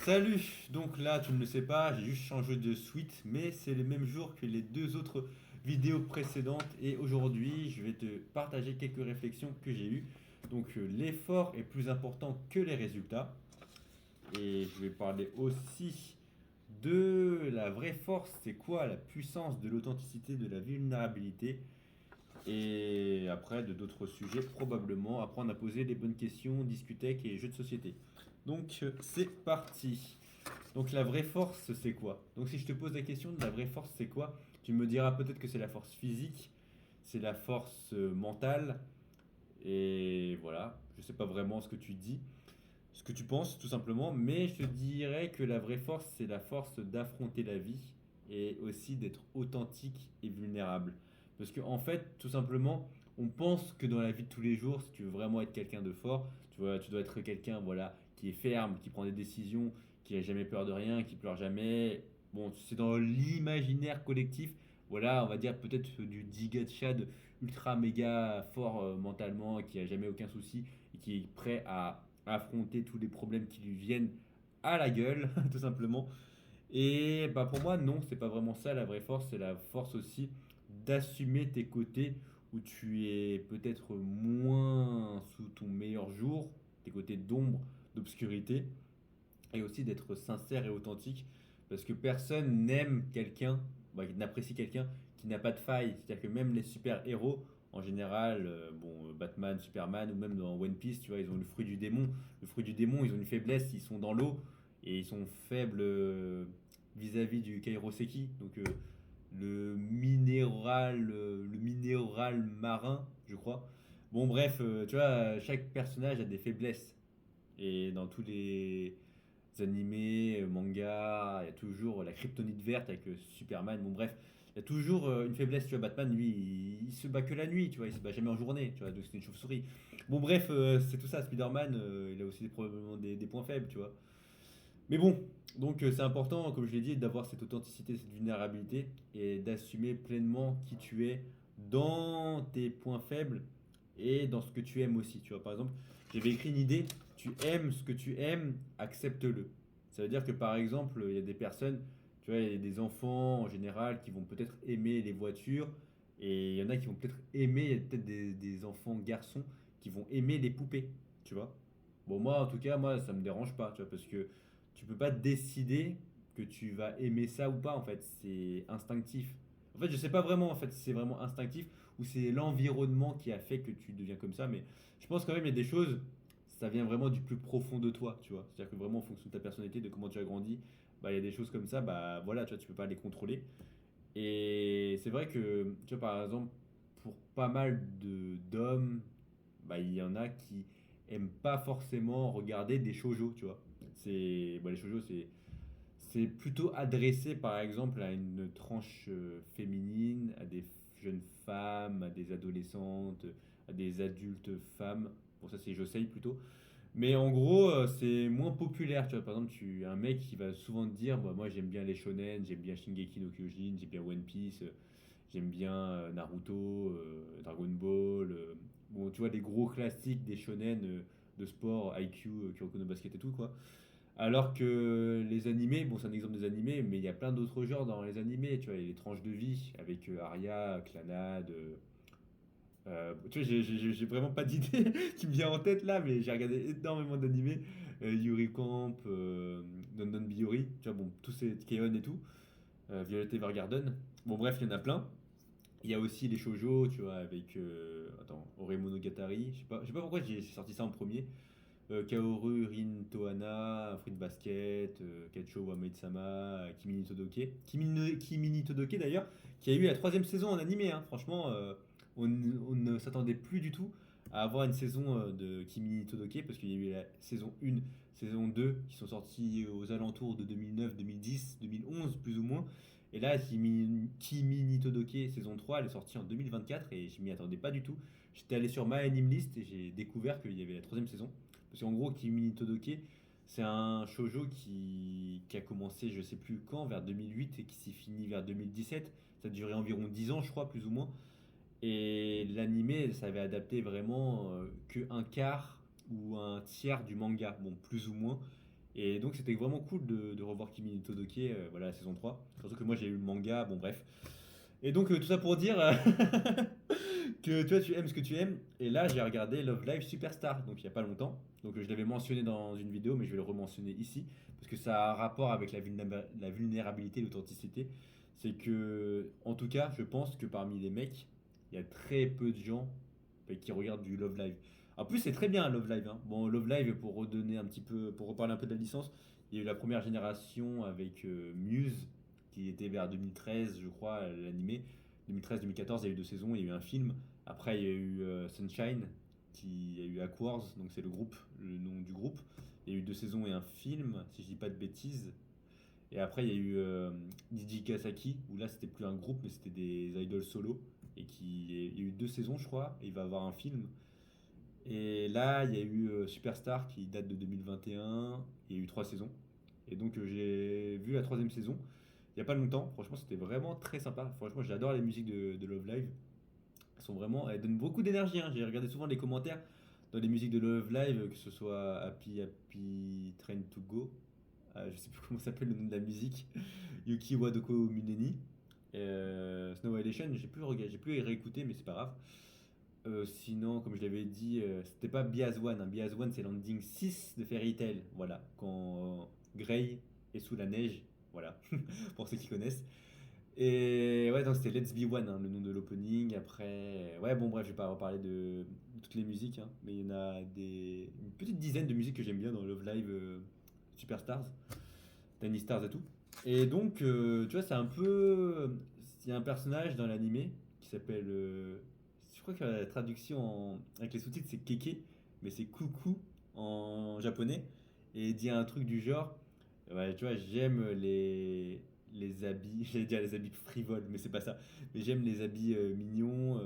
Salut! Donc là, tu ne le sais pas, j'ai juste changé de suite, mais c'est le même jour que les deux autres vidéos précédentes. Et aujourd'hui, je vais te partager quelques réflexions que j'ai eues. Donc, l'effort est plus important que les résultats. Et je vais parler aussi de la vraie force. C'est quoi la puissance de l'authenticité, de la vulnérabilité? Et après, de d'autres sujets, probablement apprendre à poser les bonnes questions, discuter avec les jeux de société. Donc, c'est parti. Donc la vraie force, c'est quoi? Donc si je te pose la question de la vraie force, c'est quoi? Tu me diras peut-être que c'est la force physique, c'est la force mentale, et voilà, je sais pas vraiment ce que tu dis, ce que tu penses tout simplement, mais je te dirais que la vraie force, c'est la force d'affronter la vie et aussi d'être authentique et vulnérable. Parce qu'en fait, tout simplement, on pense que dans la vie de tous les jours, si tu veux vraiment être quelqu'un de fort, tu dois être quelqu'un voilà, qui est ferme, qui prend des décisions, qui a jamais peur de rien, qui pleure jamais. Bon, c'est dans l'imaginaire collectif, voilà, on va dire peut-être du Giga Chad ultra méga fort mentalement, qui a jamais aucun souci et qui est prêt à affronter tous les problèmes qui lui viennent à la gueule, tout simplement. Et bah pour moi, non, c'est pas vraiment ça la vraie force, c'est la force aussi d'assumer tes côtés où tu es peut-être moins sous ton meilleur jour, tes côtés d'ombre, d'obscurité, et aussi d'être sincère et authentique, parce que personne n'aime quelqu'un, bah, n'apprécie quelqu'un qui n'a pas de faille. C'est-à-dire que même les super-héros, en général, Batman, Superman, ou même dans One Piece, tu vois, ils ont le fruit du démon. Le fruit du démon, ils ont une faiblesse, ils sont dans l'eau, et ils sont faibles vis-à-vis du Kairoseki, donc le minéral marin, je crois. Bon, bref, tu vois, chaque personnage a des faiblesses. Et dans tous les animés, mangas, il y a toujours la kryptonite verte avec Superman. Bon, bref, il y a toujours une faiblesse. Tu vois, Batman, lui, il se bat que la nuit, tu vois, il se bat jamais en journée, tu vois, donc c'est une chauve-souris. Bon, bref, c'est tout ça. Spider-Man, il a aussi probablement des points faibles, tu vois. Mais bon, donc c'est important, comme je l'ai dit, d'avoir cette authenticité, cette vulnérabilité et d'assumer pleinement qui tu es dans tes points faibles et dans ce que tu aimes aussi. Tu vois, par exemple, j'avais écrit une idée, tu aimes ce que tu aimes, accepte-le. Ça veut dire que par exemple, il y a des personnes, tu vois, il y a des enfants en général qui vont peut-être aimer les voitures et il y en a qui vont peut-être aimer, il y a peut-être des enfants garçons qui vont aimer les poupées, tu vois. Bon, moi, en tout cas, moi, ça me dérange pas, tu vois, parce que tu peux pas décider que tu vas aimer ça ou pas, en fait, c'est instinctif. En fait, je sais pas vraiment, en fait, si c'est vraiment instinctif ou c'est l'environnement qui a fait que tu deviens comme ça, mais je pense quand même il y a des choses, ça vient vraiment du plus profond de toi, tu vois. C'est-à-dire que vraiment en fonction de ta personnalité, de comment tu as grandi, bah il y a des choses comme ça, bah voilà, tu vois, tu peux pas les contrôler. Et c'est vrai que, tu vois, par exemple, pour pas mal de d'hommes, bah, il y en a qui aiment pas forcément regarder des shoujo, tu vois. Les shoujo, c'est plutôt adressé, par exemple, à une tranche féminine, à des jeunes femmes, à des adolescentes, à des adultes femmes. Bon, ça, c'est Josei plutôt. Mais en gros, c'est moins populaire, tu vois. Par exemple, tu un mec qui va souvent te dire, bah, moi j'aime bien les shonen, j'aime bien Shingeki no Kyojin, j'aime bien One Piece, j'aime bien Naruto, Dragon Ball. Bon, tu vois, des gros classiques des shonen de sport, IQ, Kuroko no Basket et tout, quoi. Alors que les animés, bon, c'est un exemple des animés, mais il y a plein d'autres genres dans les animés, tu vois, il y a les tranches de vie avec Arya, Clannad, tu vois, j'ai vraiment pas d'idée qui me vient en tête là, mais j'ai regardé énormément d'animés. Yuri Camp, Non Non Biyori, tu vois, bon, tous ces Keon et tout. Violet Evergarden. Bon, bref, il y en a plein. Il y a aussi les shoujo, tu vois, avec. Attends, Ore Monogatari. Je sais pas pourquoi j'ai sorti ça en premier. Kaoru Rin Tohana, Fruit Basket, Keicho wa Maid-sama, Kimi ni Todoke. Kimi ni Todoke d'ailleurs, qui a eu la troisième saison en animé, hein. Franchement, on ne s'attendait plus du tout à avoir une saison de Kimi ni Todoke, parce qu'il y a eu la saison 1, saison 2, qui sont sortis aux alentours de 2009, 2010, 2011 plus ou moins. Et là, Kimi ni Todoke saison 3, elle est sortie en 2024 et je m'y attendais pas du tout. J'étais allé sur My Anime List et j'ai découvert qu'il y avait la troisième saison. Parce qu'en gros, Kimi ni Todoke, c'est un shoujo qui a commencé, je sais plus quand, vers 2008 et qui s'est fini vers 2017. Ça a duré environ 10 ans, je crois, plus ou moins. Et l'animé, ça avait adapté vraiment que un quart ou un tiers du manga, bon, plus ou moins. Et donc c'était vraiment cool de revoir Kimi no Todoke, voilà, la saison 3. Surtout que moi j'ai eu le manga, bon bref. Et donc tout ça pour dire que toi tu aimes ce que tu aimes. Et là j'ai regardé Love Live Superstar, donc il n'y a pas longtemps. Donc je l'avais mentionné dans une vidéo, mais je vais le rementionner ici. Parce que ça a un rapport avec la vulnérabilité et l'authenticité. C'est que, en tout cas, je pense que parmi les mecs, il y a très peu de gens qui regardent du Love Live. En plus, c'est très bien Love Live, hein. Bon, Love Live, pour redonner un petit peu, pour reparler un peu de la licence, il y a eu la première génération avec Muse, qui était vers 2013, je crois, l'animé. 2013-2014, il y a eu 2 saisons, il y a eu un film. Après, il y a eu Sunshine, il y a eu Aquars, donc c'est le groupe, le nom du groupe. Il y a eu 2 saisons et un film, si je dis pas de bêtises. Et après, il y a eu Diji Kasaki, où là, c'était plus un groupe, mais c'était des idoles solo. Il y a eu 2 saisons, je crois, et il va avoir un film. Et là, il y a eu Superstar qui date de 2021. Il y a eu 3 saisons. Et donc, j'ai vu la troisième saison il n'y a pas longtemps. Franchement, c'était vraiment très sympa. Franchement, j'adore les musiques de Love Live. Elles donnent beaucoup d'énergie, hein. J'ai regardé souvent les commentaires dans les musiques de Love Live, que ce soit Happy Happy Train to Go. Je sais plus comment s'appelle le nom de la musique. Yuki Wadoko Muneni. Snow Elation, j'ai plus réécouté, mais c'est pas grave. Sinon, comme je l'avais dit, c'était pas Biaz One, hein. Biaz One, c'est l'ending 6 de Fairy Tail. Voilà, quand Grey est sous la neige. Voilà, pour ceux qui connaissent. Et ouais, donc c'était Let's Be One, hein, le nom de l'opening. Après, ouais, bon, bref, je vais pas reparler de toutes les musiques, hein, mais il y en a une petite dizaine de musiques que j'aime bien dans Love Live Superstars, Tiny Stars et tout. Et donc, tu vois, c'est un peu. Il y a un personnage dans l'animé qui s'appelle. Je crois que la traduction avec les sous-titres c'est Keke, mais c'est coucou en japonais. Et il dit un truc du genre, ouais, tu vois, j'aime les habits, j'allais dire les habits frivoles, mais c'est pas ça. Mais j'aime les habits mignons,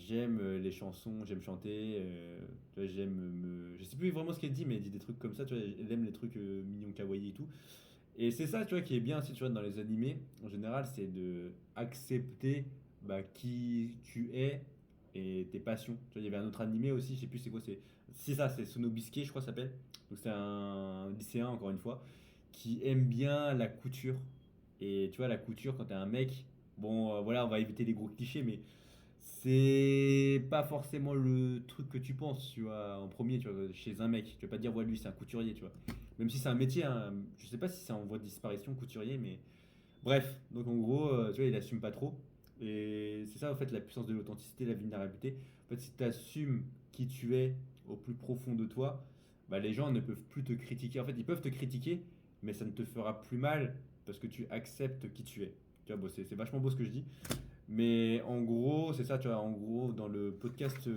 j'aime les chansons, j'aime chanter, tu vois, Je sais plus vraiment ce qu'elle dit, mais elle dit des trucs comme ça, tu vois, elle aime les trucs mignons, kawaii et tout. Et c'est ça, tu vois, qui est bien aussi, tu vois, dans les animés, en général, c'est de accepter qui tu es et tes passions. Tu vois, il y avait un autre animé aussi, je sais plus c'est quoi, c'est ça, c'est Sono Bisquet, je crois, ça s'appelle. Donc c'est un lycéen, encore une fois, qui aime bien la couture. Et tu vois, la couture, quand t'es un mec, bon, voilà, on va éviter les gros clichés, mais c'est pas forcément le truc que tu penses, tu vois, en premier, tu vois, chez un mec. Tu vas pas dire, ouais, lui, c'est un couturier, tu vois. Même si c'est un métier, hein, je sais pas si c'est en voie de disparition, couturier, mais bref. Donc en gros, tu vois, il assume pas trop. Et c'est ça, en fait, la puissance de l'authenticité, la vulnérabilité. En fait, si tu assumes qui tu es au plus profond de toi, bah, les gens ne peuvent plus te critiquer. En fait, ils peuvent te critiquer, mais ça ne te fera plus mal parce que tu acceptes qui tu es. Tu vois, bon, c'est vachement beau ce que je dis. Mais en gros, c'est ça, tu vois, en gros, dans le podcast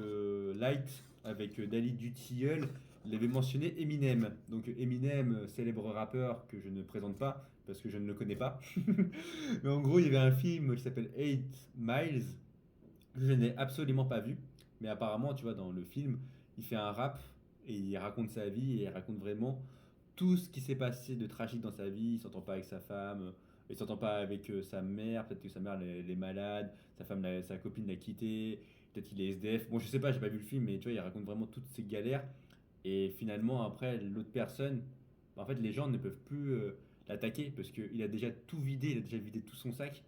Light avec Dali Dutilleul, il avait mentionné Eminem. Donc Eminem, célèbre rappeur que je ne présente pas parce que je ne le connais pas. Mais en gros, il y avait un film qui s'appelle 8 Miles que je n'ai absolument pas vu. Mais apparemment, tu vois, dans le film, il fait un rap et il raconte sa vie et il raconte vraiment tout ce qui s'est passé de tragique dans sa vie. Il s'entend pas avec sa femme, il s'entend pas avec sa mère. Peut-être que sa mère elle est malade, sa copine l'a quitté. Peut-être qu'il est SDF. Bon, je sais pas, j'ai pas vu le film, mais tu vois, il raconte vraiment toutes ces galères. Et finalement, après, l'autre personne, en fait, les gens ne peuvent plus l'attaquer parce qu'il a déjà tout vidé, il a déjà vidé tout son sac.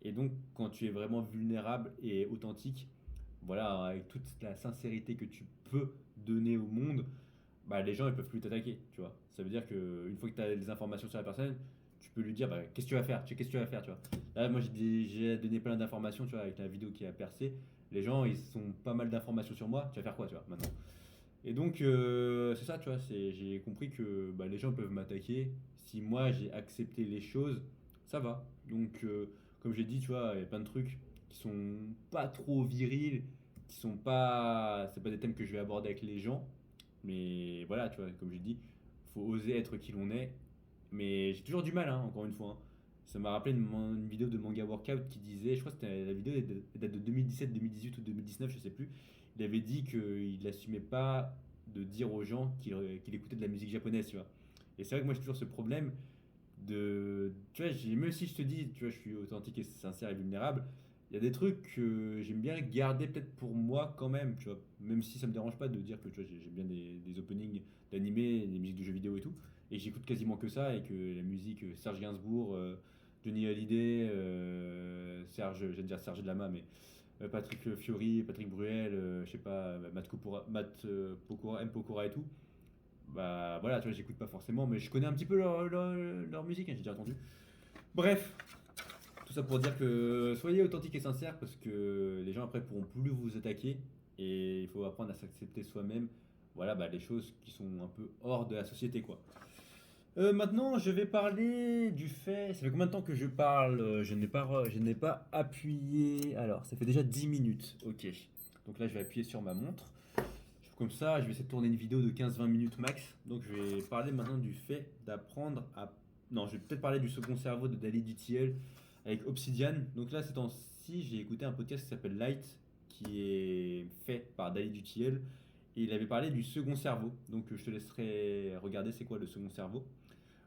Et donc, quand tu es vraiment vulnérable et authentique, voilà, avec toute la sincérité que tu peux donner au monde, bah, les gens ils peuvent plus t'attaquer, tu vois. Ça veut dire que une fois que tu as les informations sur la personne, tu peux lui dire bah, qu'est-ce que tu vas faire, qu'est-ce que tu vas faire, tu vois. Là, moi j'ai donné plein d'informations, tu vois, avec la vidéo qui a percé. Les gens ils ont pas mal d'informations sur moi, tu vas faire quoi, tu vois, maintenant. Et donc c'est ça, tu vois, j'ai compris que bah, les gens peuvent m'attaquer. Si moi j'ai accepté les choses, ça va. Donc comme j'ai dit, tu vois, il y a plein de trucs qui sont pas trop virils, qui sont pas, c'est pas des thèmes que je vais aborder avec les gens. Mais voilà, tu vois, comme j'ai dit, faut oser être qui l'on est. Mais j'ai toujours du mal, hein, encore une fois, hein. Ça m'a rappelé une vidéo de Manga Workout qui disait, je crois que c'était la vidéo elle date de 2017, 2018 ou 2019, je sais plus. Il avait dit qu'il n'assumait pas de dire aux gens qu'il écoutait de la musique japonaise, tu vois. Et c'est vrai que moi j'ai toujours ce problème tu vois, même si je te dis, tu vois, je suis authentique et sincère et vulnérable, il y a des trucs que j'aime bien garder peut-être pour moi quand même, tu vois. Même si ça me dérange pas de dire que tu vois, j'aime bien des openings d'animés, des musiques de jeux vidéo et tout. et j'écoute quasiment que ça, et que la musique Serge Gainsbourg, Johnny Hallyday, j'allais dire Serge Lama, mais Patrick Fiori, Patrick Bruel, je sais pas, Matt Pokora, M. Pokora et tout, bah voilà, tu vois, j'écoute pas forcément, mais je connais un petit peu leur musique, hein, j'ai déjà entendu. Bref, tout ça pour dire que soyez authentique et sincère parce que les gens après pourront plus vous attaquer et il faut apprendre à s'accepter soi-même. Voilà, bah, les choses qui sont un peu hors de la société, quoi. Maintenant, je vais parler du fait. Ça fait combien de temps que je parle? Je n'ai pas appuyé. Alors, ça fait déjà 10 minutes. Ok. Donc là, je vais appuyer sur ma montre. Comme ça, je vais essayer de tourner une vidéo de 15-20 minutes max. Donc, je vais parler maintenant du fait d'apprendre à. Non, je vais peut-être parler du second cerveau de Dali Dutiel avec Obsidian. Donc là, ces temps-ci, j'ai écouté un podcast qui s'appelle Light, qui est fait par Dali Dutiel. Et il avait parlé du second cerveau. Donc, je te laisserai regarder c'est quoi le second cerveau.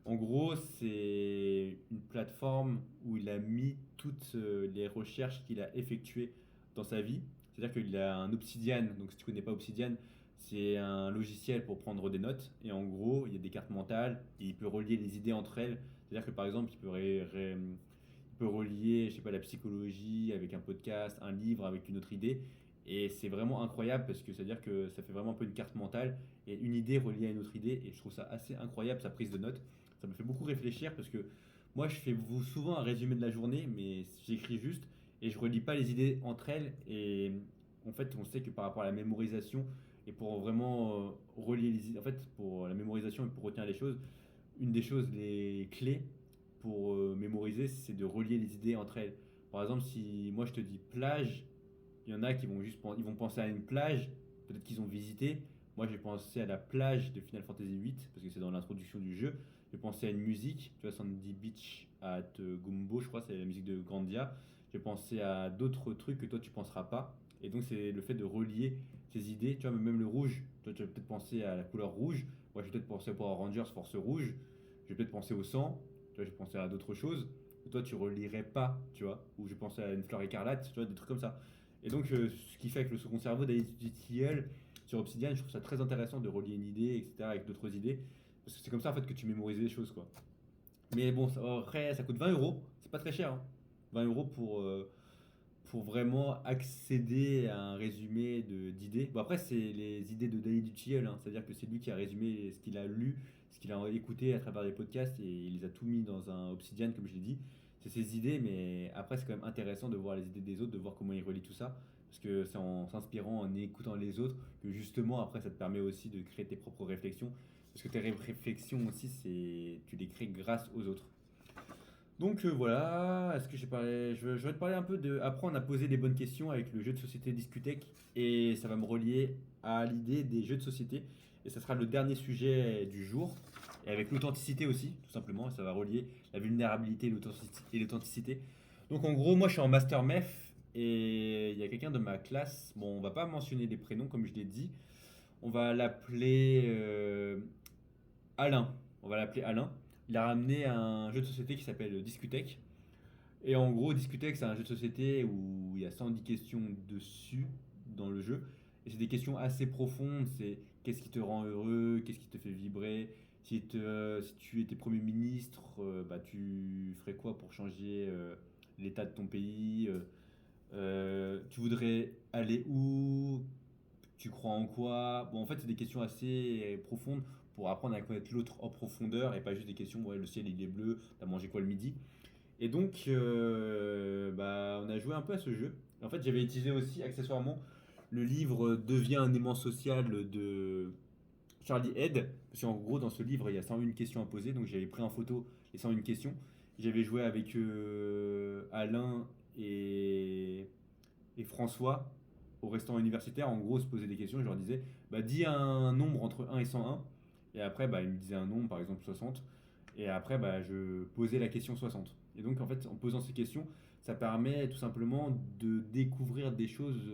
En gros, c'est une plateforme où il a mis toutes les recherches qu'il a effectuées dans sa vie. C'est-à-dire qu'il a un Obsidian, donc si tu connais pas Obsidian, c'est un logiciel pour prendre des notes. Et en gros, il y a des cartes mentales et il peut relier les idées entre elles. C'est-à-dire que par exemple, il peut relier, je sais pas, la psychologie avec un podcast, un livre avec une autre idée. Et c'est vraiment incroyable parce que c'est-à-dire que ça fait vraiment un peu une carte mentale et une idée reliée à une autre idée. Et je trouve ça assez incroyable, sa prise de notes. Ça me fait beaucoup réfléchir parce que moi, je fais souvent un résumé de la journée, mais j'écris juste et je relis pas les idées entre elles. Et en fait, on sait que par rapport à la mémorisation et pour vraiment relier les idées, en fait, pour la mémorisation et pour retenir les choses, une des choses les clés pour mémoriser, c'est de relier les idées entre elles. Par exemple, si moi je te dis plage, il y en a qui vont ils vont penser à une plage, peut-être qu'ils ont visité. Moi, j'ai pensé à la plage de Final Fantasy VIII parce que c'est dans l'introduction du jeu. J'ai pensé à une musique, tu vois, Sandy Beach at Gumbo, je crois, c'est la musique de Grandia. J'ai pensé à d'autres trucs que toi tu penseras pas. Et donc, c'est le fait de relier ces idées. Tu vois, même le rouge, toi tu vas peut-être penser à la couleur rouge. Moi, je vais peut-être penser à Power Rangers Force Rouge. Je vais peut-être penser au sang. Tu vois, je vais penser à d'autres choses. Que toi, tu relierais pas, tu vois. Ou je pensais à une fleur écarlate, tu vois, des trucs comme ça. Et donc, ce qui fait avec le second cerveau d'ATL sur Obsidian, je trouve ça très intéressant de relier une idée, etc., avec d'autres idées. Parce que c'est comme ça en fait que tu mémorises les choses, quoi. Mais bon, après, ça coûte 20 euros. C'est pas très cher, hein. 20 euros pour vraiment accéder à un résumé d'idées. Bon, après, c'est les idées de Daily Dutiel, hein. C'est-à-dire que c'est lui qui a résumé ce qu'il a lu, ce qu'il a écouté à travers les podcasts et il les a tout mis dans un Obsidian, comme je l'ai dit. C'est ses idées, mais après, c'est quand même intéressant de voir les idées des autres, de voir comment ils relient tout ça. Parce que c'est en s'inspirant, en écoutant les autres, que justement, après, ça te permet aussi de créer tes propres réflexions. Parce que tes réflexions aussi, tu les crées grâce aux autres. Donc voilà, est-ce que j'ai parlé. Je vais te parler un peu de apprendre à poser les bonnes questions avec le jeu de société Discutech et ça va me relier à l'idée des jeux de société et ça sera le dernier sujet du jour et avec l'authenticité aussi, tout simplement, ça va relier la vulnérabilité et l'authenticité. Donc en gros, moi je suis en master MEF et il y a quelqu'un de ma classe, bon on va pas mentionner les prénoms comme je l'ai dit, on va l'appeler Alain. On va l'appeler Alain. Il a ramené un jeu de société qui s'appelle Discutech. Et en gros, Discutech, c'est un jeu de société où il y a 110 questions dessus dans le jeu. Et c'est des questions assez profondes. C'est qu'est-ce qui te rend heureux, qu'est-ce qui te fait vibrer. Si tu étais Premier ministre, bah, tu ferais quoi pour changer l'état de ton pays. Tu voudrais aller où? Tu crois en quoi? Bon, en fait, c'est des questions assez profondes pour apprendre à connaître l'autre en profondeur et pas juste des questions, ouais, le ciel il est bleu, t'as mangé quoi le midi? Et donc, bah, on a joué un peu à ce jeu. En fait, j'avais utilisé aussi accessoirement le livre Deviens un aimant social de Charlie Head. Parce qu'en gros, dans ce livre, il y a 101 questions à poser. Donc, j'avais pris en photo les 101 questions. J'avais joué avec Alain et François au restaurant universitaire. En gros, se poser des questions. Je leur disais, bah, dis un nombre entre 1 et 101. Et après, bah, ils me disaient un nombre, par exemple 60. Et après, bah, je posais la question 60. Et donc, en fait, en posant ces questions, ça permet tout simplement de découvrir des choses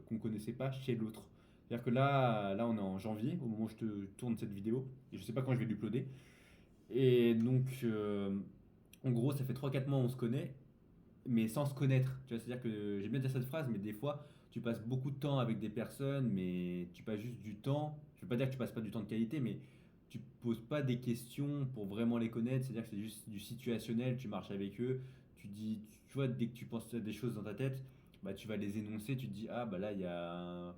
qu'on ne connaissait pas chez l'autre. C'est-à-dire que là, on est en janvier, au moment où je te tourne cette vidéo, et je ne sais pas quand je vais l'uploader. Et donc, en gros, ça fait 3 4 mois on se connaît, mais sans se connaître. Tu vois, c'est-à-dire que j'aime bien dire cette phrase, mais des fois, tu passes beaucoup de temps avec des personnes, mais tu passes juste du temps. Je ne veux pas dire que tu passes pas du temps de qualité, mais tu poses pas des questions pour vraiment les connaître, c'est-à-dire que c'est juste du situationnel, tu marches avec eux, tu dis, tu vois, dès que tu penses à des choses dans ta tête, bah, tu vas les énoncer, tu te dis, ah bah là, il y a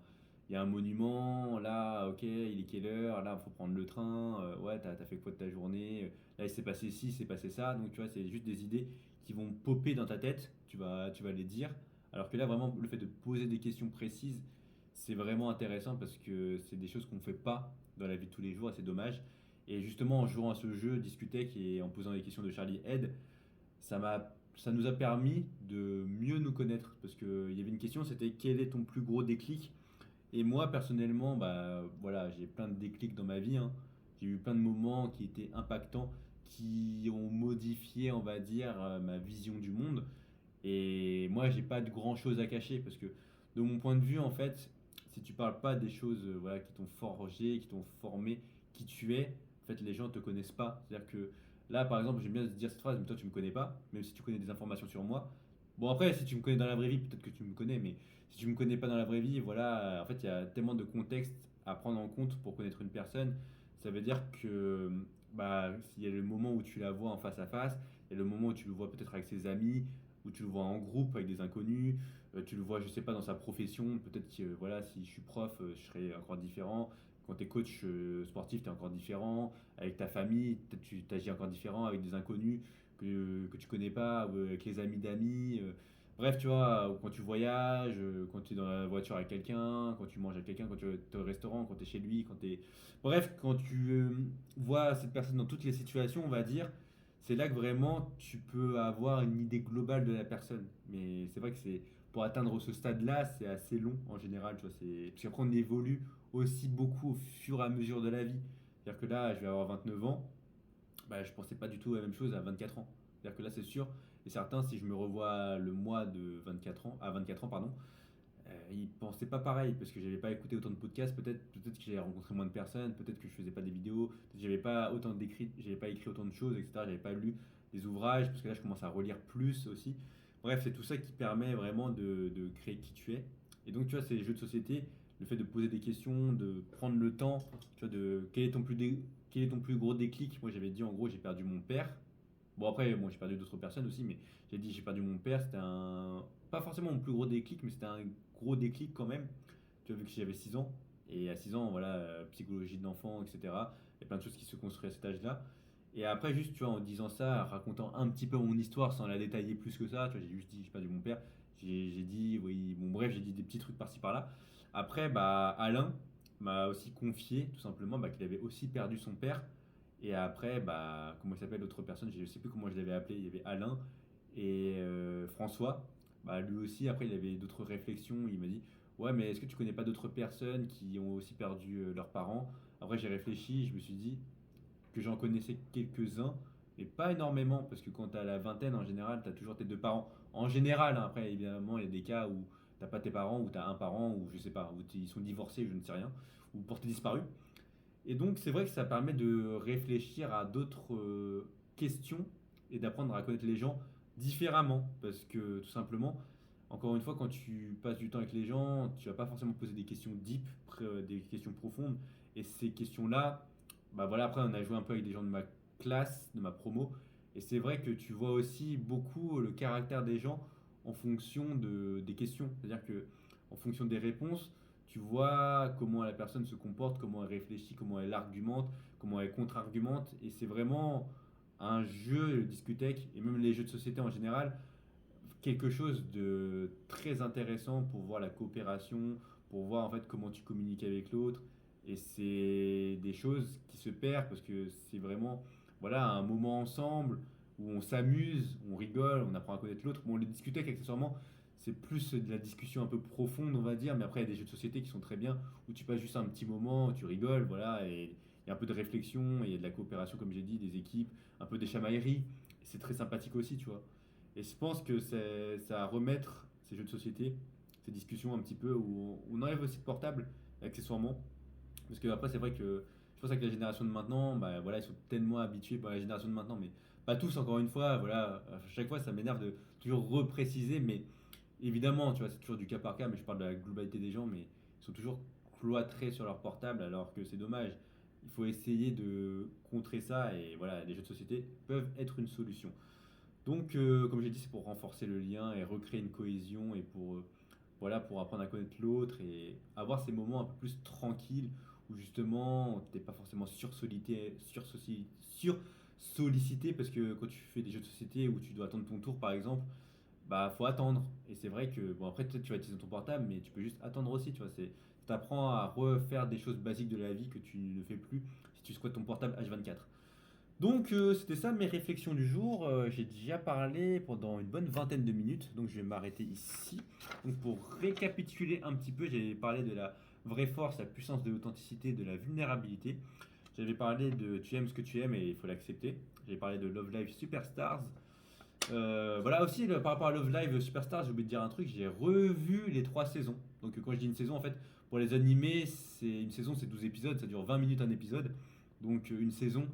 un monument, là, ok, il est quelle heure, là, il faut prendre le train, ouais, t'as fait quoi de ta journée, là, il s'est passé ci, il s'est passé ça, donc tu vois, c'est juste des idées qui vont popper dans ta tête, tu vas les dire, alors que là, vraiment, le fait de poser des questions précises, c'est vraiment intéressant parce que c'est des choses qu'on ne fait pas dans la vie de tous les jours et c'est dommage. Et justement, en jouant à ce jeu, Discutech et en posant les questions de Charlie Head, ça nous a permis de mieux nous connaître. Parce qu'il y avait une question, c'était quel est ton plus gros déclic? Et moi, personnellement, bah, voilà, j'ai plein de déclics dans ma vie, hein. J'ai eu plein de moments qui étaient impactants, qui ont modifié, on va dire, ma vision du monde. Et moi, j'ai pas de grand chose à cacher parce que, de mon point de vue, en fait, si tu parles pas des choses voilà, qui t'ont forgé, qui t'ont formé, qui tu es, en fait, les gens te connaissent pas. C'est-à-dire que là, par exemple, j'aime bien dire cette phrase, mais toi, tu me connais pas, même si tu connais des informations sur moi. Bon, après, si tu me connais dans la vraie vie, peut-être que tu me connais, mais si tu me connais pas dans la vraie vie, voilà, en fait, il y a tellement de contexte à prendre en compte pour connaître une personne. Ça veut dire que, bah, s'il y a le moment où tu la vois en face à face, il y a le moment où tu le vois peut-être avec ses amis, où tu le vois en groupe avec des inconnus, tu le vois, je sais pas, dans sa profession, peut-être que voilà, si je suis prof, je serai encore différent. Quand tu es coach sportif, tu es encore différent. Avec ta famille, peut-être tu t'agis encore différent avec des inconnus que tu connais pas, ou avec les amis d'amis. Bref, tu vois, ou quand tu voyages, quand tu es dans la voiture avec quelqu'un, quand tu manges avec quelqu'un, quand tu es au restaurant, quand tu es chez lui, quand tu es... Bref, quand tu vois cette personne dans toutes les situations, on va dire, c'est là que vraiment tu peux avoir une idée globale de la personne. Mais c'est vrai que c'est pour atteindre ce stade-là, c'est assez long en général, tu vois, c'est parce qu'après on évolue aussi beaucoup au fur et à mesure de la vie. C'est-à-dire que là, je vais avoir 29 ans, bah, je pensais pas du tout la même chose à 24 ans. C'est-à-dire que là, c'est sûr et certain, si je me revois le mois de 24 ans, à 24 ans, pardon, ils pensaient pas pareil parce que j'avais pas écouté autant de podcasts, peut-être que j'avais rencontré moins de personnes, peut-être que je faisais pas des vidéos, peut-être que j'avais pas écrit autant de choses, etc. J'avais pas lu des ouvrages parce que là je commence à relire plus aussi. Bref, c'est tout ça qui permet vraiment de créer qui tu es. Et donc tu vois, c'est les jeux de société, le fait de poser des questions, de prendre le temps, tu vois, de quel est ton plus gros déclic. Moi j'avais dit en gros j'ai perdu mon père. Bon après, moi j'ai perdu d'autres personnes aussi, mais j'ai dit j'ai perdu mon père, c'était un pas forcément mon plus gros déclic, mais c'était un gros déclic quand même. Tu vois, vu que j'avais 6 ans, et à 6 ans, voilà, psychologie de l'enfant, etc. Il y a plein de choses qui se construisent à cet âge-là. Et après, juste, tu vois, en disant ça, racontant un petit peu mon histoire sans la détailler plus que ça, tu vois, j'ai juste dit, j'ai perdu mon père, j'ai dit, oui, bon, bref, j'ai dit des petits trucs par-ci par-là. Après, bah, Alain m'a aussi confié, tout simplement, bah, qu'il avait aussi perdu son père. Et après, bah, comment il s'appelle l'autre personne, je ne sais plus comment je l'avais appelé, il y avait Alain et François. Bah, lui aussi, après, il avait d'autres réflexions. Il m'a dit, ouais, mais est-ce que tu connais pas d'autres personnes qui ont aussi perdu leurs parents? Après, j'ai réfléchi, je me suis dit que j'en connaissais quelques-uns, mais pas énormément, parce que quand tu as la vingtaine, en général, tu as toujours tes deux parents. En général, hein, après, évidemment, il y a des cas où t'as pas tes parents, ou tu as un parent, ou je sais pas, où ils sont divorcés, je ne sais rien, ou portés disparus. Et donc, c'est vrai que ça permet de réfléchir à d'autres questions et d'apprendre à connaître les gens différemment. Parce que, tout simplement, encore une fois, quand tu passes du temps avec les gens, tu vas pas forcément poser des questions deep, des questions profondes. Et ces questions-là, bah voilà, après, on a joué un peu avec des gens de ma classe, de ma promo. Et c'est vrai que tu vois aussi beaucoup le caractère des gens en fonction des questions. C'est-à-dire que, en fonction des réponses, tu vois comment la personne se comporte, comment elle réfléchit, comment elle argumente, comment elle contre-argumente. Et c'est vraiment un jeu, le Discutech, et même les jeux de société en général, quelque chose de très intéressant pour voir la coopération, pour voir en fait comment tu communiques avec l'autre. Et c'est des choses qui se perdent parce que c'est vraiment voilà, un moment ensemble où on s'amuse, on rigole, on apprend à connaître l'autre. Bon, le Discutech, accessoirement, c'est plus de la discussion un peu profonde, on va dire, mais après, il y a des jeux de société qui sont très bien, où tu passes juste un petit moment, tu rigoles, voilà, et il y a un peu de réflexion, et il y a de la coopération, comme j'ai dit, des équipes, un peu des chamailleries. C'est très sympathique aussi, tu vois. Et je pense que c'est ça à remettre ces jeux de société, ces discussions un petit peu où on enlève aussi le portable, accessoirement. Parce que après, c'est vrai que je pense que la génération de maintenant, bah, voilà, ils sont tellement habitués par la génération de maintenant, mais pas tous, encore une fois, voilà, à chaque fois, ça m'énerve de toujours repréciser, mais évidemment, tu vois, c'est toujours du cas par cas, mais je parle de la globalité des gens, mais ils sont toujours cloîtrés sur leur portable, alors que c'est dommage. il faut essayer de contrer ça et voilà, les jeux de société peuvent être une solution. Donc, comme j'ai dit, c'est pour renforcer le lien et recréer une cohésion et voilà, pour apprendre à connaître l'autre et avoir ces moments un peu plus tranquilles où justement t'es pas forcément sollicité parce que quand tu fais des jeux de société où tu dois attendre ton tour par exemple, bah faut attendre. Et c'est vrai que, bon après peut-être tu vas utiliser ton portable, mais tu peux juste attendre aussi, tu vois. T'apprends à refaire des choses basiques de la vie que tu ne fais plus si tu squattes ton portable H24. Donc c'était ça mes réflexions du jour. J'ai déjà parlé pendant une bonne vingtaine de minutes, donc je vais m'arrêter ici. Donc pour récapituler un petit peu, j'avais parlé de la vraie force, la puissance de l'authenticité, de la vulnérabilité. J'avais parlé de tu aimes ce que tu aimes et il faut l'accepter. J'avais parlé de Love Live Superstars. Voilà aussi par rapport à Love Live Superstars, j'ai oublié de dire un truc, j'ai revu les 3 saisons. Donc quand je dis une saison, en fait, pour les animés, une saison c'est 12 épisodes, ça dure 20 minutes un épisode. Donc une saison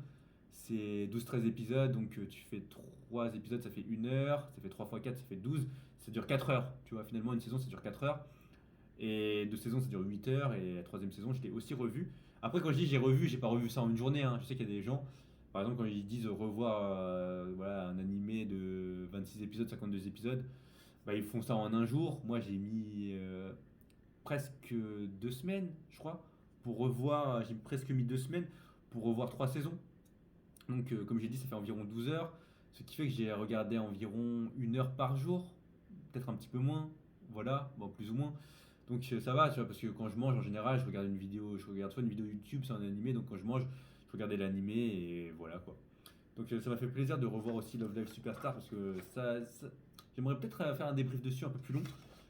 c'est 12-13 épisodes, donc tu fais 3 épisodes, ça fait 1 heure, ça fait 3 fois 4, ça fait 12, ça dure 4 heures. Tu vois, finalement une saison ça dure 4 heures. Et 2 saisons, ça dure 8 heures. Et la troisième saison, je l'ai aussi revu. Après, quand je dis j'ai revu, j'ai pas revu ça en une journée, hein. Je sais qu'il y a des gens, par exemple, quand ils disent revoir voilà, un animé de 26 épisodes, 52 épisodes, bah, ils font ça en un jour. Moi, j'ai mis presque 2 semaines, je crois, pour revoir. J'ai presque mis 2 semaines pour revoir 3 saisons. Donc, comme j'ai dit, ça fait environ 12 heures. Ce qui fait que j'ai regardé environ 1 heure par jour, peut-être un petit peu moins. Voilà, bon, plus ou moins. Donc ça va, tu vois, parce que quand je mange en général, je regarde une vidéo, je regarde soit une vidéo YouTube, c'est un animé, donc quand je mange, je regardais l'animé et voilà quoi. Donc ça m'a fait plaisir de revoir aussi Love Live Superstar parce que j'aimerais peut-être faire un débrief dessus un peu plus long.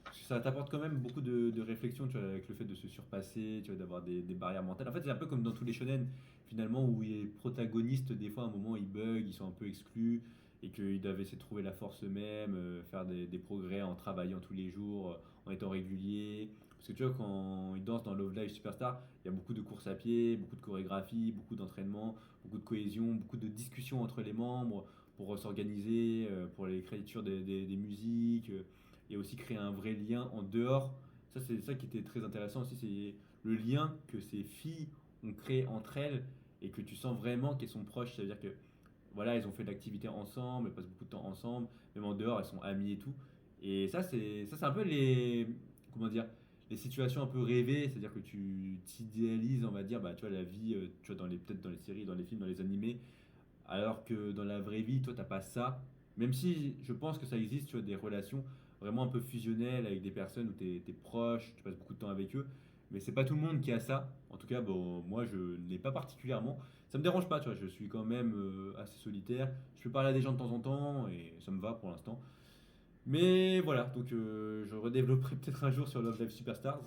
Parce que ça t'apporte quand même beaucoup de réflexion, tu vois, avec le fait de se surpasser, tu vois, d'avoir des barrières mentales. En fait, c'est un peu comme dans tous les shonen, finalement, où les protagonistes, des fois, à un moment, ils bug, ils sont un peu exclus, et qu'ils doivent essayer de trouver la force eux-mêmes, faire des progrès en travaillant tous les jours, en étant réguliers. Parce que tu vois, quand ils dansent dans Love Live Superstar, il y a beaucoup de courses à pied, beaucoup de chorégraphie, beaucoup d'entraînement, beaucoup de cohésion, beaucoup de discussions entre les membres pour s'organiser, pour l'écriture des musiques, et aussi créer un vrai lien en dehors. Ça, c'est ça qui était très intéressant aussi, c'est le lien que ces filles ont créé entre elles et que tu sens vraiment qu'elles sont proches. C'est-à-dire que voilà, elles ont fait de l'activité ensemble, elles passent beaucoup de temps ensemble, même en dehors, elles sont amies et tout. Et ça, c'est un peu comment dire, les situations un peu rêvées, c'est-à-dire que tu t'idéalises, on va dire, bah, tu vois, la vie, tu vois, peut-être dans les séries, dans les films, dans les animés, alors que dans la vraie vie, toi, t'as pas ça. Même si je pense que ça existe, tu vois, des relations vraiment un peu fusionnelles avec des personnes où tu es proche, tu passes beaucoup de temps avec eux. Mais c'est pas tout le monde qui a ça. En tout cas, bon, moi, je n'ai pas particulièrement. Ça me dérange pas, tu vois, je suis quand même assez solitaire. Je peux parler à des gens de temps en temps et ça me va pour l'instant. Mais voilà, donc je redévelopperai peut-être un jour sur Love Live Superstars.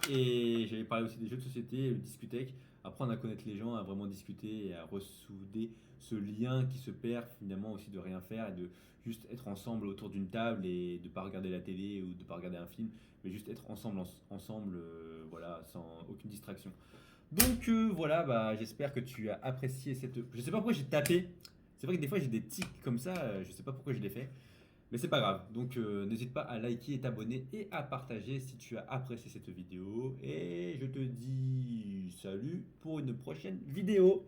Et j'avais parlé aussi des jeux de société, le discutech, apprendre à connaître les gens, à vraiment discuter et à ressouder ce lien qui se perd finalement aussi de rien faire et de juste être ensemble autour d'une table et de pas regarder la télé ou de pas regarder un film, mais juste être ensemble, voilà, sans aucune distraction. Donc voilà, bah, j'espère que tu as apprécié cette. Je sais pas pourquoi j'ai tapé. C'est vrai que des fois j'ai des tics comme ça, je sais pas pourquoi je l'ai fait. Mais c'est pas grave. Donc n'hésite pas à liker et t'abonner et à partager si tu as apprécié cette vidéo. Et je te dis salut pour une prochaine vidéo.